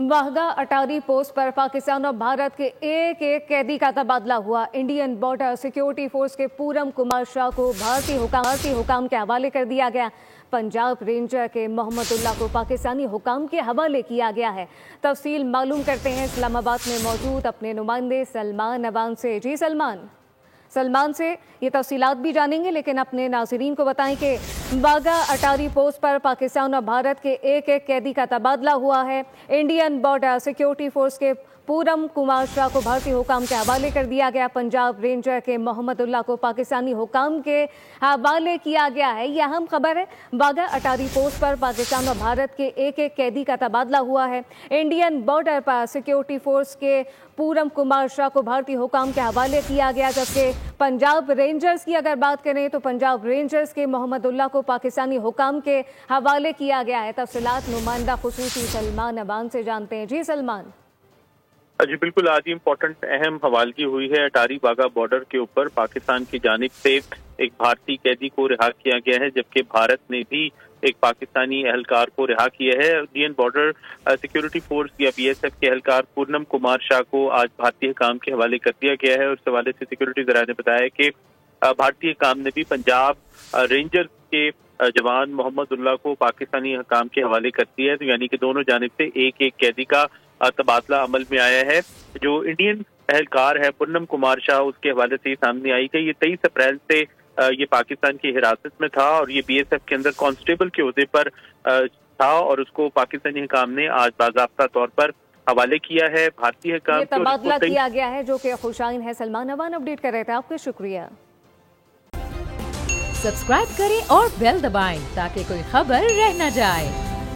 वाहगा अटारी post पर पाकिस्तान और भारत के एक कैदी का तबादला हुआ। इंडियन बॉर्डर सिक्योरिटी फोर्स के पूरम कुमार शाह को भारतीय हुकाम के हवाले कर दिया गया। पंजाब रेंजर के मोहम्मदुल्लाह को पाकिस्तानी हुकाम के हवाले किया गया है। तफसील मालूम करते हैं इस्लामाबाद में मौजूद अपने नुमाइंदे सलमान अवान से। जी सलमान से ये तफसीलात भी जानेंगे, लेकिन अपने नाज़रीन को बताएं कि वाहगा अटारी पोस्ट पर पाकिस्तान और भारत के एक कैदी का तबादला हुआ है। इंडियन बॉर्डर सिक्योरिटी फोर्स के पूरम कुमार शाह को भारतीय हुकाम के हवाले कर दिया गया। पंजाब रेंजर के मोहम्मदुल्लाह को पाकिस्तानी हुकाम के हवाले किया गया है। यह अहम खबर है। वाहगा अटारी पोस्ट पर पाकिस्तान और भारत के एक कैदी का तबादला हुआ है। इंडियन बॉर्डर पर सिक्योरिटी फोर्स के पूरम कुमार शाह को भारतीय हुकाम के हवाले किया गया, जबकि पंजाब रेंजर्स की अगर बात करें तो पंजाब रेंजर्स के मोहम्मदुल्लाह को पाकिस्तानी हुकाम के हवाले किया गया है। तफसीलात नुमाइंदा खुसूसी सलमान अवान से जानते हैं। जी सलमान। जी बिल्कुल, आज इम्पोर्टेंट अहम हवालगी हुई है। अटारी वाघा बॉर्डर के ऊपर पाकिस्तान की जानिब से एक भारतीय कैदी को रिहा किया गया है, जबकि भारत ने भी एक पाकिस्तानी एहलकार को रिहा किया है। इंडियन बॉर्डर सिक्योरिटी फोर्स या BSF के एहलकार पूनम कुमार शाह को आज भारतीय हुकाम के हवाले कर दिया गया है। और इस हवाले से सिक्योरिटी ज़राए ने बताया कि भारतीय हुकाम ने भी पंजाब रेंजर्स के जवान मोहम्मदुल्लाह को पाकिस्तानी हुकाम के हवाले कर दिया है। तो यानी कि दोनों जानिब से एक कैदी का तबादला अमल में आया है। जो इंडियन एहलकार है पूनम कुमार शाह, उसके हवाले से सामने आई कि ये 23 अप्रैल से ये पाकिस्तान की हिरासत में था और ये BSF के अंदर कांस्टेबल के ओहदे पर था और उसको पाकिस्तानी हुकाम ने आज बाज़ाब्ता तौर पर हवाले किया है। भारतीय हुकाम तबादला किया गया है, जो कि खुशाइन है। सलमान अवान अपडेट कर रहे थे, आपका शुक्रिया। सब्सक्राइब करें और बेल दबाएं ताकि कोई खबर रह न जाए।